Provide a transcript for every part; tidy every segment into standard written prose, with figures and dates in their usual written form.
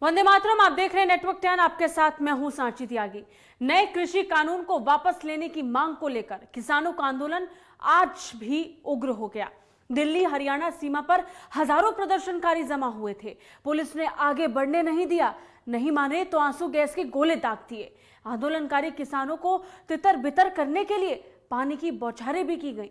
वंदे मातरम, आप देख रहे हैं नेटवर्क 10। आपके साथ मैं हूं सांची त्यागी। नए कृषि कानून को वापस लेने की मांग को लेकर किसानों का आंदोलन आज भी उग्र हो गया। दिल्ली हरियाणा सीमा पर हजारों प्रदर्शनकारी जमा हुए थे। पुलिस ने आगे बढ़ने नहीं दिया, नहीं माने तो आंसू गैस के गोले दाग दिए। आंदोलनकारी किसानों को तितर बितर करने के लिए पानी की बौछारें भी की गई।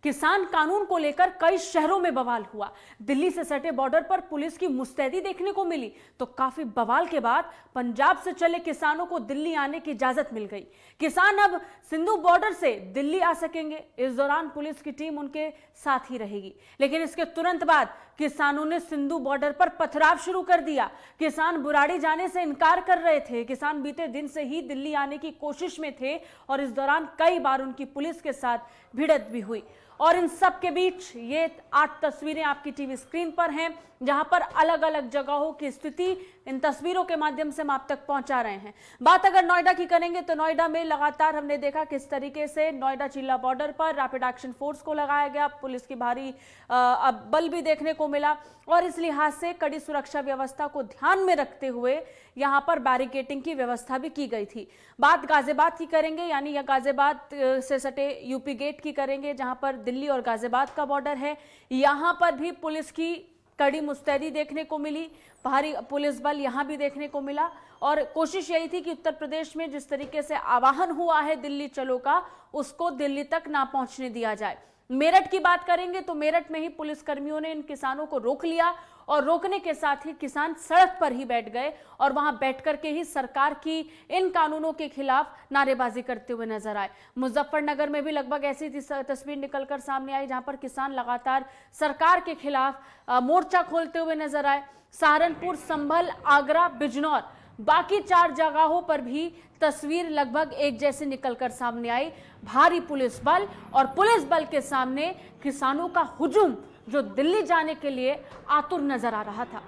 किसान कानून को लेकर कई शहरों में बवाल हुआ। दिल्ली से सटे बॉर्डर पर पुलिस की मुस्तैदी देखने को मिली तो काफी बवाल के बाद पंजाब से चले किसानों को दिल्ली आने की इजाजत मिल गई। किसान अब सिंधु बॉर्डर से दिल्ली आ सकेंगे। इस दौरान पुलिस की टीम उनके साथ ही रहेगी, लेकिन इसके तुरंत बाद किसानों ने सिंधु बॉर्डर पर पथराव शुरू कर दिया। किसान बुराड़ी जाने से इनकार कर रहे थे। किसान बीते दिन से ही दिल्ली आने की कोशिश में थे और इस दौरान कई बार उनकी पुलिस के साथ भिड़ंत भी हुई। और इन सब के बीच ये 8 तस्वीरें आपकी टीवी स्क्रीन पर हैं, जहां पर अलग अलग जगहों की स्थिति इन तस्वीरों के माध्यम से हम आप तक पहुंचा रहे हैं। बात अगर नोएडा की करेंगे तो नोएडा में लगातार हमने देखा किस तरीके से नोएडा चिल्ला बॉर्डर पर रैपिड एक्शन फोर्स को लगाया गया। पुलिस की भारी बल भी देखने को मिला और इस लिहाज से कड़ी सुरक्षा व्यवस्था को ध्यान में रखते हुए यहां पर बैरिकेडिंग की व्यवस्था भी की गई थी। बात गाजियाबाद की करेंगे, यानी यह गाजियाबाद से सटे यूपी गेट की करेंगे, जहां पर दिल्ली और गाजियाबाद का बॉर्डर है। यहां पर भी पुलिस की कड़ी मुस्तैदी देखने को मिली, भारी पुलिस बल यहां भी देखने को मिला और कोशिश यही थी कि उत्तर प्रदेश में जिस तरीके से आह्वान हुआ है दिल्ली चलो का, उसको दिल्ली तक ना पहुंचने दिया जाए। मेरठ की बात करेंगे तो मेरठ में ही पुलिसकर्मियों ने इन किसानों को रोक लिया और रोकने के साथ ही किसान सड़क पर ही बैठ गए और वहां बैठ करके ही सरकार की इन कानूनों के खिलाफ नारेबाजी करते हुए नजर आए। मुजफ्फरनगर में भी लगभग ऐसी तस्वीर निकलकर सामने आई, जहां पर किसान लगातार सरकार के खिलाफ मोर्चा खोलते हुए नजर आए। सहारनपुर, संभल, आगरा, बिजनौर, बाकी 4 जगहों पर भी तस्वीर लगभग एक जैसे निकलकर सामने आई। भारी पुलिस बल और पुलिस बल के सामने किसानों का हुजूम जो दिल्ली जाने के लिए आतुर नजर आ रहा था।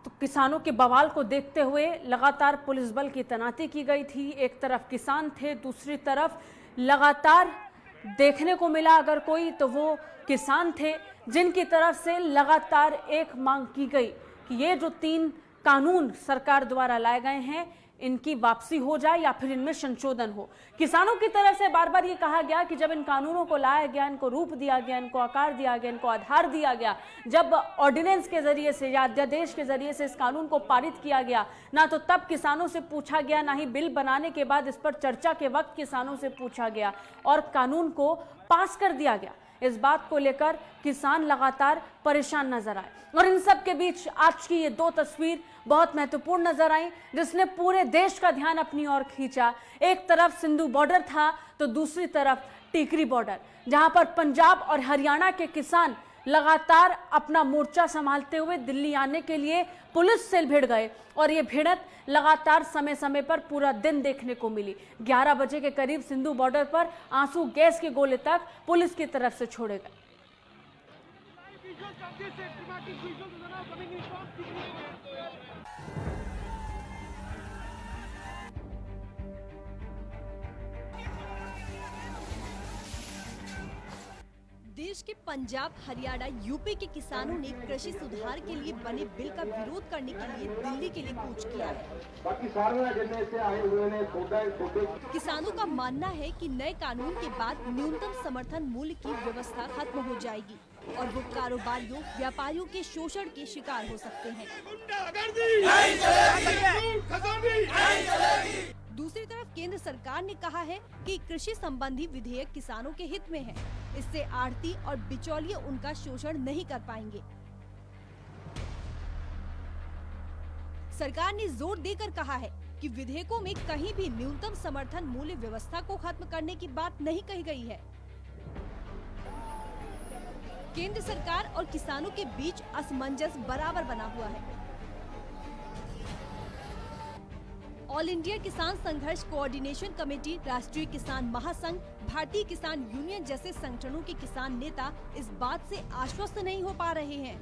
तो किसानों के बवाल को देखते हुए लगातार पुलिस बल की तैनाती की गई थी। एक तरफ किसान थे, दूसरी तरफ लगातार देखने को मिला अगर कोई तो वो किसान थे जिनकी तरफ से लगातार एक मांग की गई कि ये जो 3 कानून सरकार द्वारा लाए गए हैं इनकी वापसी हो जाए या फिर इनमें संशोधन हो। किसानों की तरफ से बार बार ये कहा गया कि जब इन कानूनों को लाया गया, इनको रूप दिया गया, इनको आकार दिया गया, इनको आधार दिया गया, जब ऑर्डिनेंस के जरिए से या अध्यादेश के जरिए से इस कानून को पारित किया गया, ना तो तब किसानों से पूछा गया, ना ही बिल बनाने के बाद इस पर चर्चा के वक्त किसानों से पूछा गया और कानून को पास कर दिया गया। इस बात को लेकर किसान लगातार परेशान नजर आए और इन सब के बीच आज की ये 2 तस्वीर बहुत महत्वपूर्ण नजर आई, जिसने पूरे देश का ध्यान अपनी ओर खींचा। एक तरफ सिंधु बॉर्डर था तो दूसरी तरफ टिकरी बॉर्डर, जहां पर पंजाब और हरियाणा के किसान लगातार अपना मोर्चा संभालते हुए दिल्ली आने के लिए पुलिस से भिड़ गए और ये भिड़ंत लगातार समय समय पर पूरा दिन देखने को मिली। 11 बजे के करीब सिंधु बॉर्डर पर आंसू गैस के गोले तक पुलिस की तरफ से छोड़े गए। देश के पंजाब, हरियाणा, यूपी के किसानों ने कृषि सुधार के लिए बने बिल का विरोध करने के लिए दिल्ली के लिए कूच किया है। किसानों का मानना है कि नए कानून के बाद न्यूनतम समर्थन मूल्य की व्यवस्था खत्म हो जाएगी और वो कारोबारियों, व्यापारियों के शोषण के शिकार हो सकते हैं। दूसरी तरफ केंद्र सरकार ने कहा है कि कृषि संबंधी विधेयक किसानों के हित में है। इससे आढ़ती और बिचौलिए उनका शोषण नहीं कर पाएंगे। सरकार ने जोर देकर कहा है कि विधेयकों में कहीं भी न्यूनतम समर्थन मूल्य व्यवस्था को खत्म करने की बात नहीं कही गई है। केंद्र सरकार और किसानों के बीच असमंजस बराबर बना हुआ है। ऑल इंडिया किसान संघर्ष कोऑर्डिनेशन कमेटी, राष्ट्रीय किसान महासंघ, भारतीय किसान यूनियन जैसे संगठनों के किसान नेता इस बात से आश्वस्त नहीं हो पा रहे हैं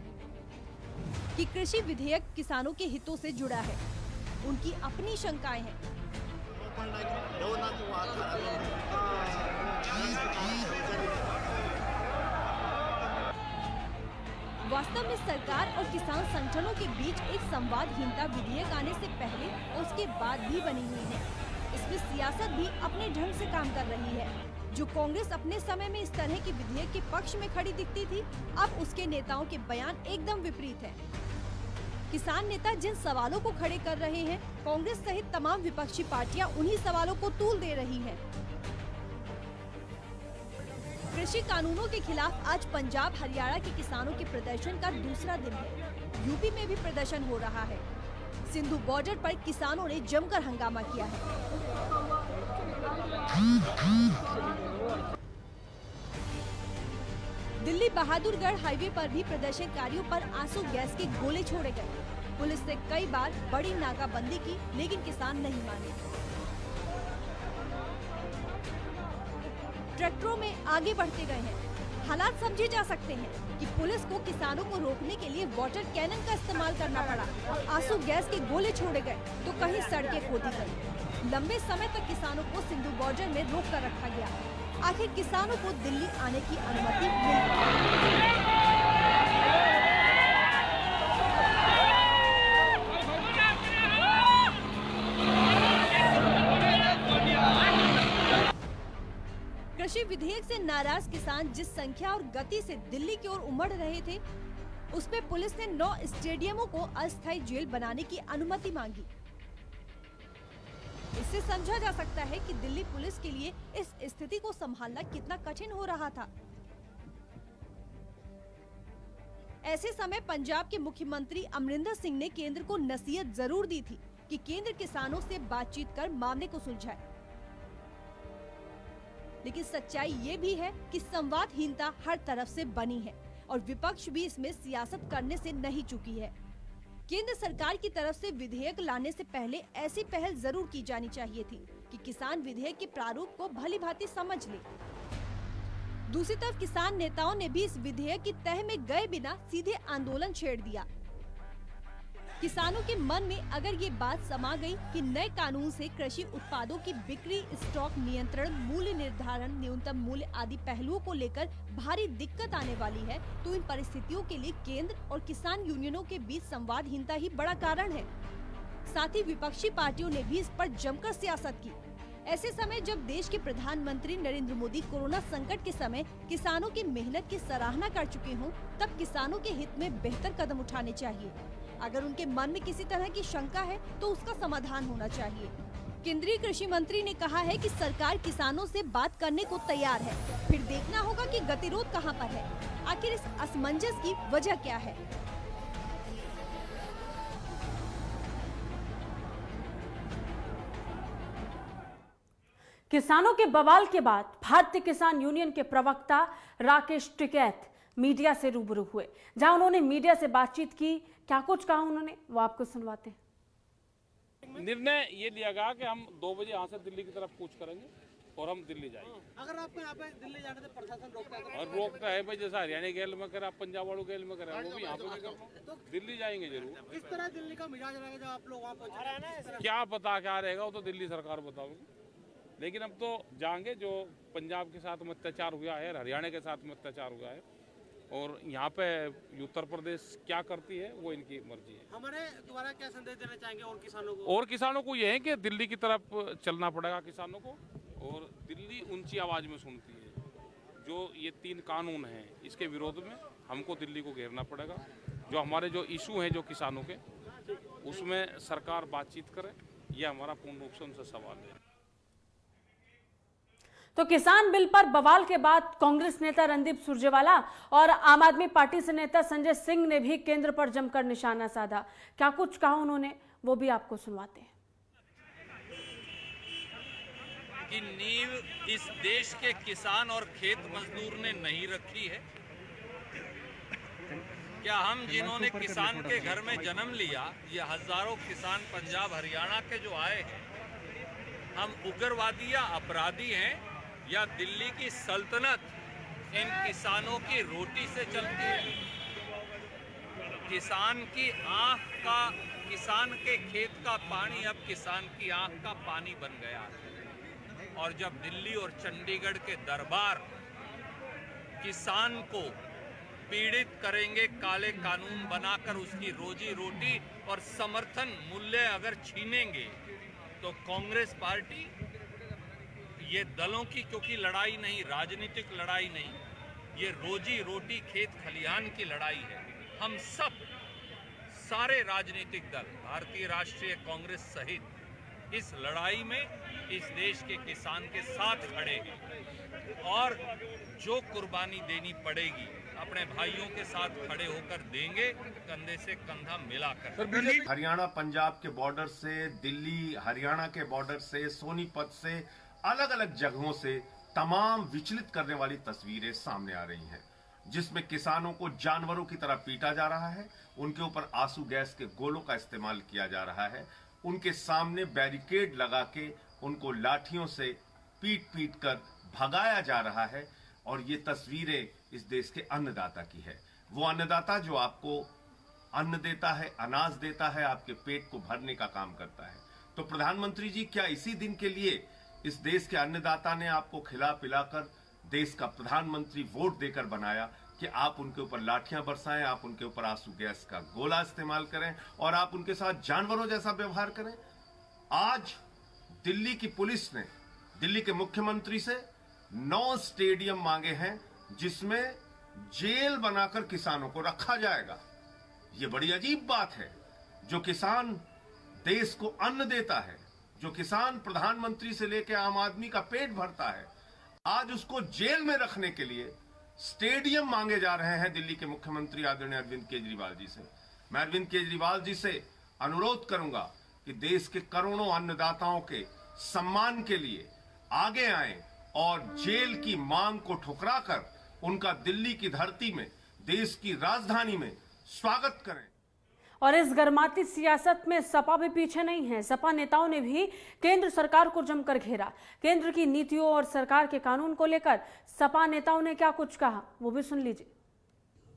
कि कृषि विधेयक किसानों के हितों से जुड़ा है। उनकी अपनी शंकाएं हैं। वास्तव में सरकार और किसान संगठनों के बीच एक संवादहीनता विधेयक आने से पहले और उसके बाद भी बनी हुई है। इसमें सियासत भी अपने ढंग से काम कर रही है। जो कांग्रेस अपने समय में इस तरह के विधेयक के पक्ष में खड़ी दिखती थी, अब उसके नेताओं के बयान एकदम विपरीत है। किसान नेता जिन सवालों को खड़े कर रहे हैं, कांग्रेस सहित तमाम विपक्षी पार्टियां उन्हीं सवालों को तूल दे रही हैं। कृषि कानूनों के खिलाफ आज पंजाब, हरियाणा के किसानों के प्रदर्शन का दूसरा दिन है। यूपी में भी प्रदर्शन हो रहा है। सिंधु बॉर्डर पर किसानों ने जमकर हंगामा किया है। दिल्ली बहादुरगढ़ हाईवे पर भी प्रदर्शनकारियों पर आंसू गैस के गोले छोड़े गए। पुलिस ने कई बार बड़ी नाकाबंदी की, लेकिन किसान नहीं माने। ट्रैक्टरों में आगे बढ़ते गए हैं। हालात समझे जा सकते हैं कि पुलिस को किसानों को रोकने के लिए वाटर कैनन का इस्तेमाल करना पड़ा। आंसू गैस के गोले छोड़े गए तो कहीं सड़कें खोदी गई। लंबे समय तक किसानों को सिंधु बॉर्डर में रोक कर रखा गया। आखिर किसानों को दिल्ली आने की अनुमति मिली। कृषि विधेयक से नाराज किसान जिस संख्या और गति से दिल्ली की ओर उमड़ रहे थे, उसमें पुलिस ने 9 स्टेडियमों को अस्थायी जेल बनाने की अनुमति मांगी। इससे समझा जा सकता है कि दिल्ली पुलिस के लिए इस स्थिति को संभालना कितना कठिन हो रहा था। ऐसे समय पंजाब के मुख्यमंत्री अमरिंदर सिंह ने केंद्र को नसीहत जरूर दी थी कि केंद्र किसानों से बातचीत कर मामले को सुलझाए। लेकिन सच्चाई ये भी है कि संवादहीनता हर तरफ से बनी है और विपक्ष भी इसमें सियासत करने से नहीं चूकी है। केंद्र सरकार की तरफ से विधेयक लाने से पहले ऐसी पहल जरूर की जानी चाहिए थी कि किसान विधेयक के प्रारूप को भली भांति समझ ले। दूसरी तरफ किसान नेताओं ने भी इस विधेयक की तह में गए बिना सीधे आंदोलन छेड़ दिया। किसानों के मन में अगर ये बात समा गई कि नए कानून से कृषि उत्पादों की बिक्री, स्टॉक नियंत्रण, मूल्य निर्धारण, न्यूनतम मूल्य आदि पहलुओं को लेकर भारी दिक्कत आने वाली है, तो इन परिस्थितियों के लिए केंद्र और किसान यूनियनों के बीच संवादहीनता ही बड़ा कारण है। साथ ही विपक्षी पार्टियों ने भी इस पर जमकर सियासत की। ऐसे समय जब देश के प्रधानमंत्री नरेंद्र मोदी कोरोना संकट के समय किसानों की मेहनत की सराहना कर चुके हों, तब किसानों के हित में बेहतर कदम उठाने चाहिए। अगर उनके मन में किसी तरह की शंका है तो उसका समाधान होना चाहिए। केंद्रीय कृषि मंत्री ने कहा है कि सरकार किसानों से बात करने को तैयार है, फिर देखना होगा कि गतिरोध कहां पर है। आखिर इस असमंजस की वजह क्या है? किसानों के बवाल के बाद भारतीय किसान यूनियन के प्रवक्ता राकेश टिकैत मीडिया से रूबरू हुए, जहां उन्होंने मीडिया से बातचीत की। क्या कुछ कहा उन्होंने, वो आपको सुनवाते हैं। निर्णय ये लिया गया कि हम 2 बजे यहाँ से दिल्ली की तरफ कूच करेंगे और हम दिल्ली जाएंगे। अगर आपको यहाँ पे दिल्ली जाने से प्रशासन रोकता है और रोकता है भाई, जैसा हरियाणा गेल में करे, आप पंजाब वालों गेल में करे, वो भी यहाँ पे भी करना, तो दिल्ली जाएंगे जरूर। इस तरह दिल्ली का मिजाज रहेगा जब आप लोग वहाँ पहुँचे? क्या पता क्या रहेगा, वो तो दिल्ली सरकार बताओगी। लेकिन अब तो जाएंगे, जो पंजाब के साथ में अत्याचार हुआ है, हरियाणा के साथ में अत्याचार हुआ है, और यहाँ पे उत्तर प्रदेश क्या करती है वो इनकी मर्जी है। हमारे द्वारा क्या संदेश देना चाहेंगे और किसानों को? और किसानों को ये है कि दिल्ली की तरफ चलना पड़ेगा किसानों को, और दिल्ली ऊंची आवाज में सुनती है। जो ये 3 कानून हैं, इसके विरोध में हमको दिल्ली को घेरना पड़ेगा। जो हमारे जो इशू हैं जो किसानों के, उसमें सरकार बातचीत करे, यह हमारा पूर्ण रूप से उनसे सवाल है। तो किसान बिल पर बवाल के बाद कांग्रेस नेता रणदीप सुरजेवाला और आम आदमी पार्टी से नेता संजय सिंह ने भी केंद्र पर जमकर निशाना साधा। क्या कुछ कहा उन्होंने, वो भी आपको सुनवाते हैं। कि नींव इस देश के किसान और खेत मजदूर ने नहीं रखी है, क्या हम जिन्होंने किसान के घर में जन्म लिया, ये हजारों किसान पंजाब हरियाणा के जो आए हैं, हम उग्रवादी या अपराधी हैं या दिल्ली की सल्तनत इन किसानों की रोटी से चलती है? किसान की आंख का, किसान के खेत का पानी अब किसान की आंख का पानी बन गया है। और जब दिल्ली और चंडीगढ़ के दरबार किसान को पीड़ित करेंगे, काले कानून बनाकर उसकी रोजी रोटी और समर्थन मूल्य अगर छीनेंगे, तो कांग्रेस पार्टी, ये दलों की क्योंकि लड़ाई नहीं, राजनीतिक लड़ाई नहीं, ये रोजी रोटी खेत खलिहान की लड़ाई है। हम सब, सारे राजनीतिक दल, भारतीय राष्ट्रीय कांग्रेस सहित इस लड़ाई में इस देश के किसान के साथ खड़े हैं और जो कुर्बानी देनी पड़ेगी अपने भाइयों के साथ खड़े होकर देंगे, कंधे से कंधा मिलाकर। हरियाणा पंजाब के बॉर्डर से, दिल्ली हरियाणा के बॉर्डर से, सोनीपत से, अलग अलग जगहों से तमाम विचलित करने वाली तस्वीरें सामने आ रही हैं, जिसमें किसानों को जानवरों की तरह पीटा जा रहा है, उनके ऊपर आंसू गैस के गोलों का इस्तेमाल किया जा रहा है, उनके सामने बैरिकेड लगा के उनको लाठियों से पीट पीट कर भगाया जा रहा है। और ये तस्वीरें इस देश के अन्नदाता की है। वो अन्नदाता जो आपको अन्न देता है, अनाज देता है, आपके पेट को भरने का काम करता है। तो प्रधानमंत्री जी, क्या इसी दिन के लिए इस देश के अन्नदाता ने आपको खिला पिलाकर देश का प्रधानमंत्री वोट देकर बनाया कि आप उनके ऊपर लाठियां बरसाएं, आप उनके ऊपर आंसू गैस का गोला इस्तेमाल करें और आप उनके साथ जानवरों जैसा व्यवहार करें? आज दिल्ली की पुलिस ने दिल्ली के मुख्यमंत्री से 9 स्टेडियम मांगे हैं जिसमें जेल बनाकर किसानों को रखा जाएगा। यह बड़ी अजीब बात है। जो किसान देश को अन्न देता है, जो किसान प्रधानमंत्री से लेकर आम आदमी का पेट भरता है, आज उसको जेल में रखने के लिए स्टेडियम मांगे जा रहे हैं दिल्ली के मुख्यमंत्री आदरणीय अरविंद केजरीवाल जी से। मैं अरविंद केजरीवाल जी से अनुरोध करूंगा कि देश के करोड़ों अन्नदाताओं के सम्मान के लिए आगे आएं और जेल की मांग को ठुकराकर उनका दिल्ली की धरती में, देश की राजधानी में स्वागत करें। और इस गर्माती सियासत में सपा भी पीछे नहीं है। सपा नेताओं ने भी केंद्र सरकार को जमकर घेरा। केंद्र की नीतियों और सरकार के कानून को लेकर सपा नेताओं ने क्या कुछ कहा, वो भी सुन लीजिए।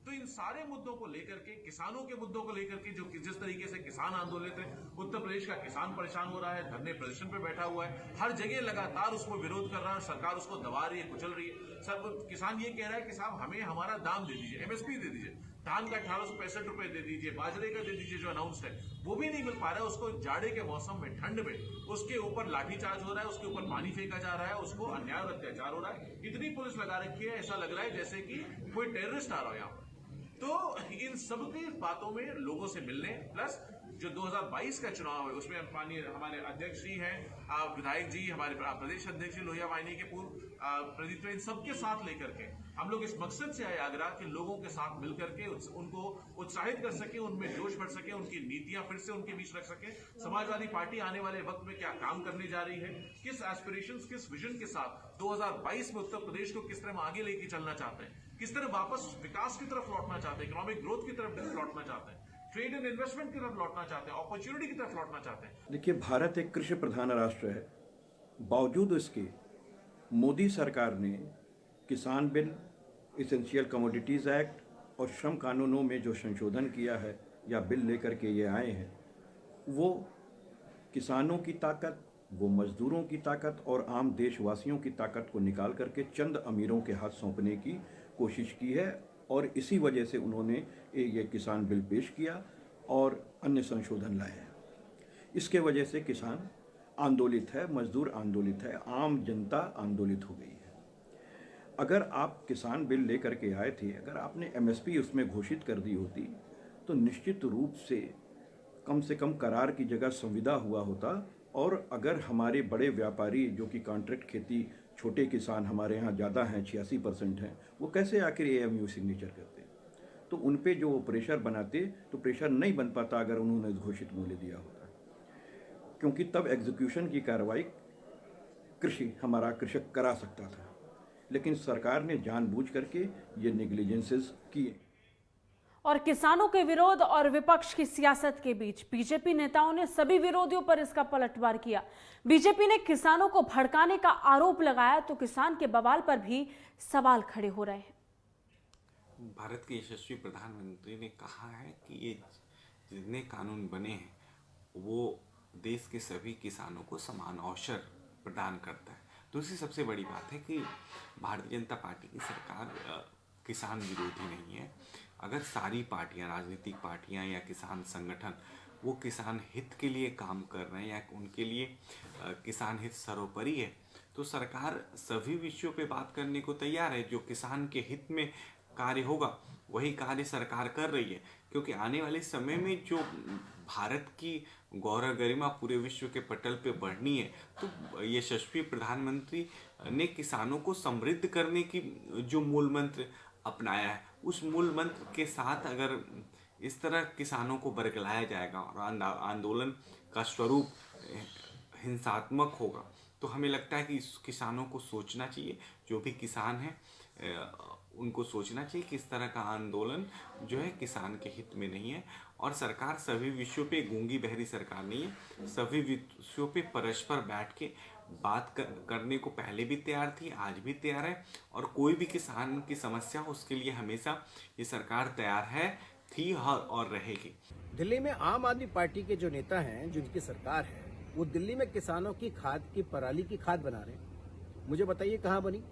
तो इन सारे मुद्दों को लेकर के, किसानों के मुद्दों को लेकर के, जो जिस तरीके से किसान आंदोलित है, उत्तर प्रदेश का किसान परेशान हो रहा है, धरने प्रदर्शन पे बैठा हुआ है, हर जगह लगातार उसको विरोध कर रहा है, सरकार उसको दबा रही है, कुचल रही है। सब किसान ये कह रहा है कि साहब हमें हमारा दाम दे दीजिए, एमएसपी दे दीजिए, धान का 1865 रुपए दे दीजिए, बाजरे का दे दीजिए जो अनाउंस है, वो भी नहीं मिल पा रहा है। उसको जाड़े के मौसम में, ठंड में उसके ऊपर लाठीचार्ज हो रहा है, उसके ऊपर पानी फेंका जा रहा है, उसको अन्याय और अत्याचार हो रहा है। इतनी पुलिस लगा रखी है, ऐसा लग रहा है जैसे कि कोई टेररिस्ट आ रहा है यहाँ पर। तो इन सब की बातों में लोगों से मिलने, प्लस जो 2022 का चुनाव है उसमें हमारे अध्यक्ष जी हैं, विधायक जी, हमारे प्रदेश अध्यक्ष जी लोहिया वाहिनी के पूर्व प्रदीप, इन सबके साथ लेकर के हम लोग इस मकसद से आए आगरा कि लोगों के साथ मिलकर के उनको उत्साहित कर सके, उनमें जोश भर सके, उनकी नीतियां फिर से उनके बीच रख सके। समाजवादी पार्टी आने वाले वक्त में क्या काम करने जा रही है, किस एस्पिरेशंस, किस विजन के साथ 2022 में उत्तर प्रदेश को किस तरह आगे लेके चलना चाहते हैं, किस तरह वापस विकास की तरफ लौटना चाहते हैं, इकोनॉमिक ग्रोथ की तरफ लौटना चाहते हैं, ट्रेड एंड इन्वेस्टमेंट की तरफ लौटना चाहते हैं, अपॉर्चुनिटी की तरफ लौटना चाहते हैं। देखिए, भारत एक कृषि प्रधान राष्ट्र है। बावजूद इसके मोदी सरकार ने किसान बिल, इसेंशियल कमोडिटीज़ एक्ट और श्रम कानूनों में जो संशोधन किया है या बिल लेकर के ये आए हैं, वो किसानों की ताकत, वो मजदूरों की ताकत और आम देशवासियों की ताकत को निकाल करके चंद अमीरों के हाथ सौंपने की कोशिश की है। और इसी वजह से उन्होंने ये किसान बिल पेश किया और अन्य संशोधन लाए हैं। इसके वजह से किसान आंदोलित है, मजदूर आंदोलित है, आम जनता आंदोलित हो गई है। अगर आप किसान बिल लेकर के आए थे, अगर आपने एमएसपी उसमें घोषित कर दी होती, तो निश्चित रूप से कम करार की जगह संविदा हुआ होता। और अगर हमारे बड़े व्यापारी जो कि कॉन्ट्रैक्ट खेती, छोटे किसान हमारे यहाँ ज़्यादा हैं, 86% हैं, वो कैसे आखिर एएमयू सिग्नेचर करते? तो उन पे जो प्रेशर बनाते, तो प्रेशर नहीं बन पाता अगर उन्होंने घोषित मूल्य दिया होता, क्योंकि तब एग्जीक्यूशन की कार्रवाई हमारा कृषक करा सकता था। लेकिन सरकार ने जानबूझ करके ये नेग्लिजेंसेस किए। और किसानों के विरोध और विपक्ष की सियासत के बीच बीजेपी नेताओं ने सभी विरोधियों पर इसका पलटवार किया। बीजेपी ने किसानों को भड़काने का आरोप लगाया तो किसान के बवाल पर भी सवाल खड़े हो रहे हैं। भारत के यशस्वी प्रधानमंत्री ने कहा है कि ये जितने कानून बने हैं वो देश के सभी किसानों को समान अवसर प्रदान करता है। दूसरी सबसे बड़ी बात है कि भारतीय जनता पार्टी की सरकार किसान विरोधी नहीं है। अगर सारी पार्टियां, राजनीतिक पार्टियां या किसान संगठन वो किसान हित के लिए काम कर रहे हैं या उनके लिए किसान हित सर्वोपरि है तो सरकार सभी विषयों पे बात करने को तैयार है। जो किसान के हित में कार्य होगा वही कार्य सरकार कर रही है, क्योंकि आने वाले समय में जो भारत की गौरव गरिमा पूरे विश्व के पटल पे बढ़नी है तो यशस्वी प्रधानमंत्री ने किसानों को समृद्ध करने की जो मूल मंत्र अपनाया है उस मूल मंत्र के साथ अगर इस तरह किसानों को बरगलाया जाएगा और आंदोलन का स्वरूप हिंसात्मक होगा तो हमें लगता है कि किसानों को सोचना चाहिए। जो भी किसान हैं उनको सोचना चाहिए कि इस तरह का आंदोलन जो है किसान के हित में नहीं है। और सरकार सभी विषयों पे गूंगी बहरी सरकार नहीं है, सभी विषयों पे परस्पर बैठ के बात करने को पहले भी तैयार थी, आज भी तैयार है। और कोई भी किसान की समस्या हो उसके लिए हमेशा ये सरकार तैयार है, थी और रहेगी। दिल्ली में आम आदमी पार्टी के जो नेता हैं, जिनकी सरकार है, वो दिल्ली में किसानों की खाद की पराली की खाद बना रहे हैं। मुझे बताइए कहाँ बनी।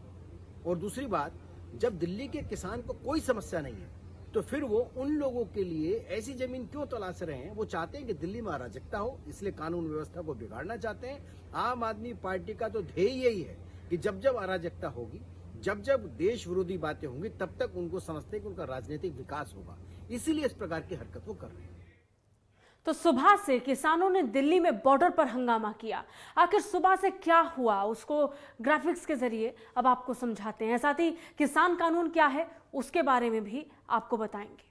और दूसरी बात, जब दिल्ली के किसान को कोई समस्या नहीं है तो फिर वो उन लोगों के लिए ऐसी जमीन क्यों तलाश रहे हैं। वो चाहते हैं कि दिल्ली में अराजकता हो, इसलिए कानून व्यवस्था को बिगाड़ना चाहते हैं। आम आदमी पार्टी का तो ध्येय यही है कि जब जब अराजकता होगी, जब जब देश विरोधी बातें होंगी, तब तक उनको समझते हैं कि उनका राजनीतिक विकास होगा, इसीलिए इस प्रकार की हरकत वो कर रहे हैं। तो सुबह से किसानों ने दिल्ली में बॉर्डर पर हंगामा किया। आखिर सुबह से क्या हुआ उसको ग्राफिक्स के जरिए अब आपको समझाते हैं। साथ ही किसान कानून क्या है उसके बारे में भी आपको बताएंगे।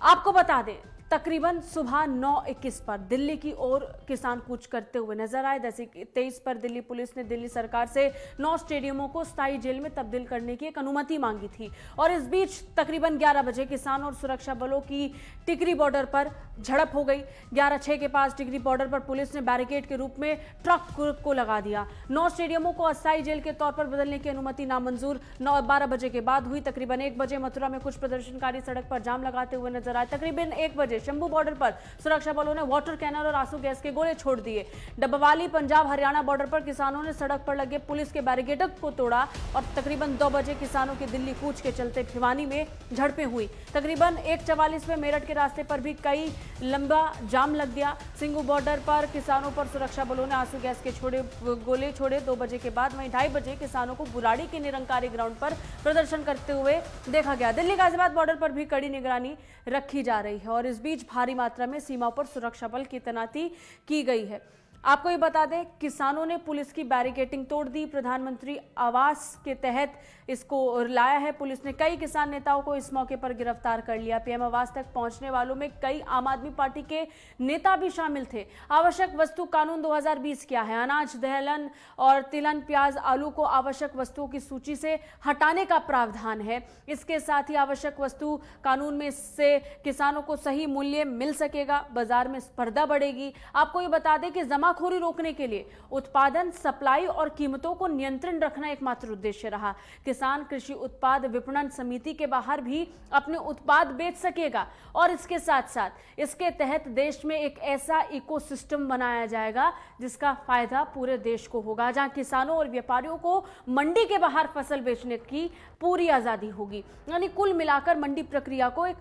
आपको बता दें, तकरीबन सुबह 9:21 पर दिल्ली की ओर किसान कूच करते हुए नजर आए। 10:23 पर दिल्ली पुलिस ने दिल्ली सरकार से 9 स्टेडियमों को स्थायी जेल में तब्दील करने की एक अनुमति मांगी थी। और इस बीच तकरीबन 11 बजे किसान और सुरक्षा बलों की टिकरी बॉर्डर पर झड़प हो गई। 11:06 के पास टिकरी बॉर्डर पर पुलिस ने बैरिकेड के रूप में ट्रक को लगा दिया। 9 स्टेडियमों को अस्थायी जेल के तौर पर बदलने की अनुमति नामंजूर 12 बजे के बाद हुई। तकरीबन 1 बजे मथुरा में कुछ प्रदर्शनकारी सड़क पर जाम लगाते हुए नजर आए। तकरीबन 1 बजे शंभू बॉर्डर पर सुरक्षा बलों ने वाटर कैनर और आंसू गैस के गोले छोड़ दिए। डब्बावाली पंजाब हरियाणा बॉर्डर पर किसानों ने सड़क पर लगे पुलिस के बैरिकेड को तोड़ा और तकरीबन 2 बजे किसानों के दिल्ली कूच के चलते भिवानी में झड़पें हुई। तकरीबन 1:44 में मेरठ के रास्ते पर भी कई लंबा जाम लग गया। सिंगू बॉर्डर पर किसानों पर सुरक्षा बलों ने आंसू गैस के गोले छोड़े। 2 बजे के बाद वहीं 2:30 बजे किसानों को बुराड़ी के निरंकारी ग्राउंड पर प्रदर्शन करते हुए देखा गया। दिल्ली गाजियाबाद बॉर्डर पर भी कड़ी निगरानी रखी जा रही है और इस बीच भारी मात्रा में सीमा पर सुरक्षा बल की तैनाती की गई है। आपको ये बता दें, किसानों ने पुलिस की बैरिकेडिंग तोड़ दी। प्रधानमंत्री आवास के तहत इसको लाया है। पुलिस ने कई किसान नेताओं को इस मौके पर गिरफ्तार कर लिया। पीएम आवास तक पहुंचने वालों में कई आम आदमी पार्टी के नेता भी शामिल थे। आवश्यक वस्तु कानून 2020 क्या है? अनाज, दलहन और तिलहन, प्याज, आलू को आवश्यक वस्तुओं की सूची से हटाने का प्रावधान है। इसके साथ ही आवश्यक वस्तु कानून में इससे किसानों को सही मूल्य मिल सकेगा, बाजार में स्पर्धा बढ़ेगी। आपको ये बता दें कि जमाखोरी रोकने के लिए उत्पादन, सप्लाई और कीमतों को नियंत्रण रखना एकमात्र उद्देश्य रहा। किसान कृषि उत्पाद विपणन समिति के बाहर भी अपने उत्पाद बेच सकेगा और इसके साथ साथ इसके तहत देश में एक ऐसा इकोसिस्टम बनाया जाएगा जिसका फायदा पूरे देश को होगा, जहां किसानों और व्यापारियों को मंडी के बाहर फसल बेचने की पूरी आजादी होगी। यानी कुल मिलाकर मंडी प्रक्रिया को एक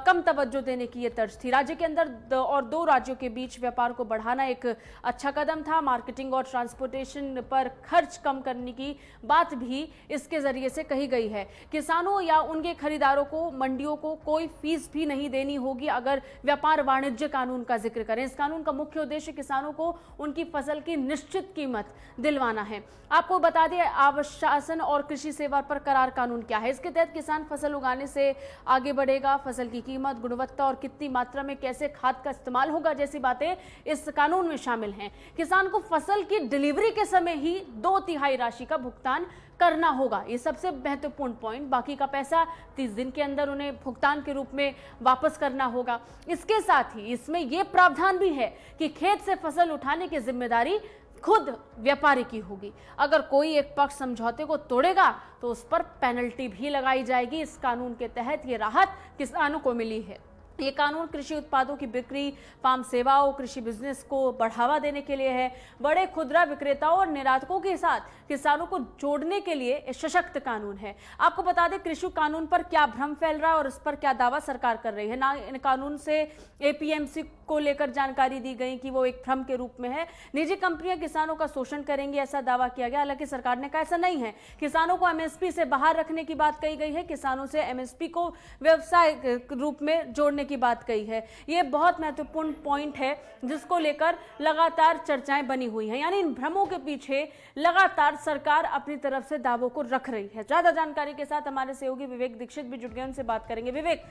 कम तवज्जो देने की यह तर्ज थी। राज्य के अंदर और 2 राज्यों के बीच व्यापार को बढ़ाना एक अच्छा कदम था। मार्केटिंग और ट्रांसपोर्टेशन पर खर्च कम करने की बात भी इसके जरिए से कही गई है। किसानों या उनके खरीदारों को मंडियों को कोई फीस भी नहीं देनी होगी अगर व्यापार वाणिज्य कानून का जिक्र करें। इस कानून का मुख्य उद्देश्य किसानों को उनकी फसल की निश्चित कीमत दिलवाना है। आपको बता दें, आवासन और कृषि सेवा पर करार कानून क्या है? इसके तहत किसान फसल उगाने से आगे बढ़ेगा। फसल की कीमत, गुणवत्ता और कितनी मात्रा में कैसे खाद का इस्तेमाल होगा जैसी बातें इस कानून में शामिल हैं। हैं। किसान को फसल की डिलीवरी के समय ही 2/3 राशि का भुगतान करना होगा। ये सबसे महत्वपूर्ण पॉइंट। बाकी का पैसा 30 दिन के अंदर उन्हें भुगतान के रूप में वापस करना होगा। इसके साथ ही इसमें यह प्रावधान भी है कि खेत से फसल उठाने की जिम्मेदारी खुद व्यापारी की होगी। अगर कोई एक पक्ष समझौते को तोड़ेगा तो उस पर पेनल्टी भी लगाई जाएगी। इस कानून के तहत ये राहत किसानों को मिली है। ये कानून कृषि उत्पादों की बिक्री, फार्म सेवाओं, कृषि बिजनेस को बढ़ावा देने के लिए है। बड़े खुदरा विक्रेताओं और निर्यातकों के साथ किसानों को जोड़ने के लिए एक सशक्त कानून है। आपको बता दें कृषि कानून पर क्या भ्रम फैल रहा है और इस पर क्या दावा सरकार कर रही है। ना इन कानून से एपीएमसी को लेकर जानकारी दी गई कि वो एक भ्रम के रूप में है। निजी कंपनियां किसानों का शोषण करेंगी ऐसा दावा किया गया। हालांकि सरकार ने कहा ऐसा नहीं है। किसानों को एमएसपी से बाहर रखने की बात कही गई है। किसानों से एमएसपी को व्यवसाय रूप में जोड़ने की बात कही है। यह बहुत महत्वपूर्ण पॉइंट है जिसको लेकर लगातार चर्चाएं बनी हुई हैं। यानी इन भ्रमों के पीछे लगातार सरकार अपनी तरफ से दावों को रख रही है। ज्यादा जानकारी के साथ हमारे सहयोगी विवेक दीक्षित भी जुड़ गए, उनसे बात करेंगे। विवेक,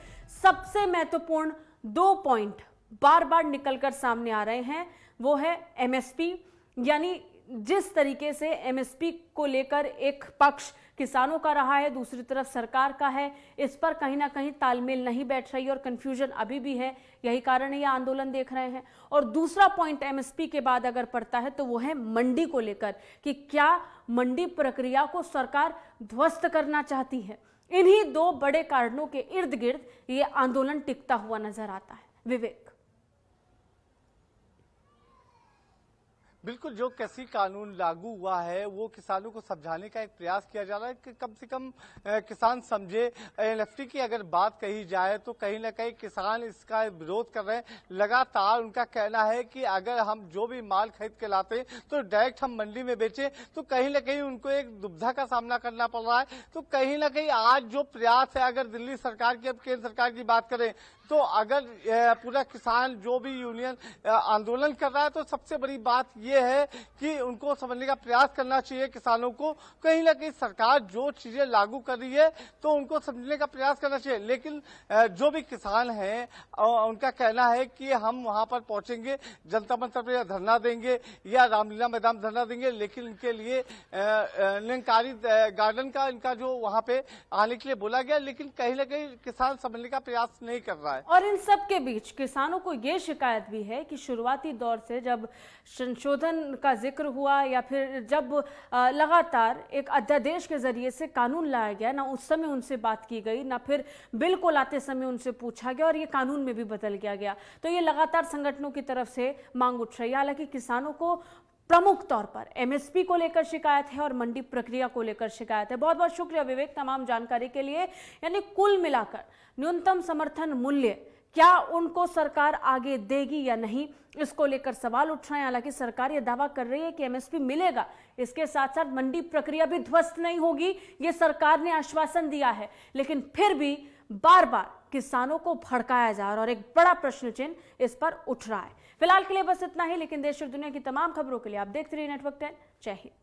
सबसे महत्वपूर्ण 2 पॉइंट बार बार निकलकर सामने आ रहे हैं, वो है एमएसपी। यानी जिस तरीके से एमएसपी को लेकर एक पक्ष किसानों का रहा है, दूसरी तरफ सरकार का है, इस पर कहीं ना कहीं तालमेल नहीं बैठ रही और कंफ्यूजन अभी भी है। यही कारण है ये आंदोलन देख रहे हैं। और दूसरा पॉइंट एमएसपी के बाद अगर पड़ता है तो वो है मंडी को लेकर कि क्या मंडी प्रक्रिया को सरकार ध्वस्त करना चाहती है। इन्हीं 2 बड़े कारणों के इर्द गिर्द ये आंदोलन टिकता हुआ नजर आता है। विवेक, बिल्कुल, जो कृषि कानून लागू हुआ है वो किसानों को समझाने का एक प्रयास किया जा रहा है कि कम से कम किसान समझे। एनएफटी की अगर बात कही जाए तो कहीं ना कहीं किसान इसका विरोध कर रहे हैं। लगातार उनका कहना है कि अगर हम जो भी माल खरीद के लाते हैं तो डायरेक्ट हम मंडी में बेचें, तो कहीं ना कहीं उनको एक दुविधा का सामना करना पड़ रहा है। तो कहीं ना कहीं आज जो प्रयास है, अगर दिल्ली सरकार की, अब केंद्र सरकार की बात करें तो अगर पूरा किसान जो भी यूनियन आंदोलन कर रहा है तो सबसे बड़ी बात यह है कि उनको समझने का प्रयास करना चाहिए किसानों को। कहीं ना कहीं सरकार जो चीजें लागू कर रही है तो उनको समझने का प्रयास करना चाहिए। लेकिन जो भी किसान हैं उनका कहना है कि हम वहां पर पहुंचेंगे, जनता मंच पर धरना देंगे या रामलीला मैदान धरना देंगे, लेकिन इनके लिए निरंकारी गार्डन का इनका जो वहां पे आने के लिए बोला गया, लेकिन कहीं ना कहीं किसान समझने का प्रयास नहीं कर रहा है। और इन सब के बीच किसानों को यह शिकायत भी है कि शुरुआती दौर से जब संशोधन का जिक्र हुआ या फिर जब लगातार एक अध्यादेश के जरिए से कानून लाया गया, ना उस समय उनसे बात की गई, ना फिर बिल को लाते समय उनसे पूछा गया और ये कानून में भी बदल गया। तो ये लगातार संगठनों की तरफ से मांग उठ रही है। हालांकि किसानों को प्रमुख तौर पर एमएसपी को लेकर शिकायत है और मंडी प्रक्रिया को लेकर शिकायत है। बहुत बहुत शुक्रिया विवेक तमाम जानकारी के लिए। यानी कुल मिलाकर न्यूनतम समर्थन मूल्य क्या उनको सरकार आगे देगी या नहीं, इसको लेकर सवाल उठ रहे हैं। हालांकि सरकार यह दावा कर रही है कि एमएसपी मिलेगा, इसके साथ साथ मंडी प्रक्रिया भी ध्वस्त नहीं होगी, ये सरकार ने आश्वासन दिया है। लेकिन फिर भी बार बार किसानों को भड़काया जा रहा है और एक बड़ा प्रश्न चिन्ह इस पर उठ रहा है। फिलहाल के लिए बस इतना ही, लेकिन देश और दुनिया की तमाम खबरों के लिए आप देखते रहिए नेटवर्क 10। जय हिंद।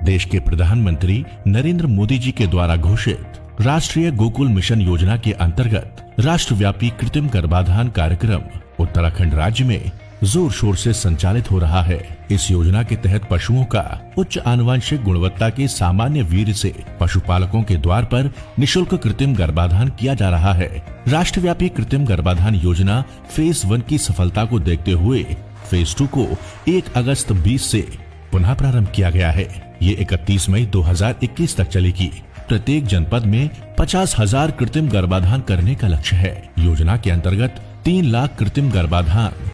देश के प्रधानमंत्री नरेंद्र मोदी जी के द्वारा घोषित राष्ट्रीय गोकुल मिशन योजना के अंतर्गत राष्ट्रव्यापी कृत्रिम गर्भाधान कार्यक्रम उत्तराखंड राज्य में जोर शोर से संचालित हो रहा है। इस योजना के तहत पशुओं का उच्च आनुवंशिक गुणवत्ता के सामान्य वीर्य से पशुपालकों के द्वार पर निशुल्क कृत्रिम गर्भाधान किया जा रहा है। राष्ट्रव्यापी कृत्रिम गर्भाधान योजना फेज 1 की सफलता को देखते हुए फेज 2 को 1 अगस्त 20 से पुनः प्रारंभ किया गया है। ये 31 मई 2021 तक चलेगी। प्रत्येक जनपद में 50,000 कृत्रिम गर्भाधान करने का लक्ष्य है। योजना के अंतर्गत 3 लाख कृत्रिम गर्भाधान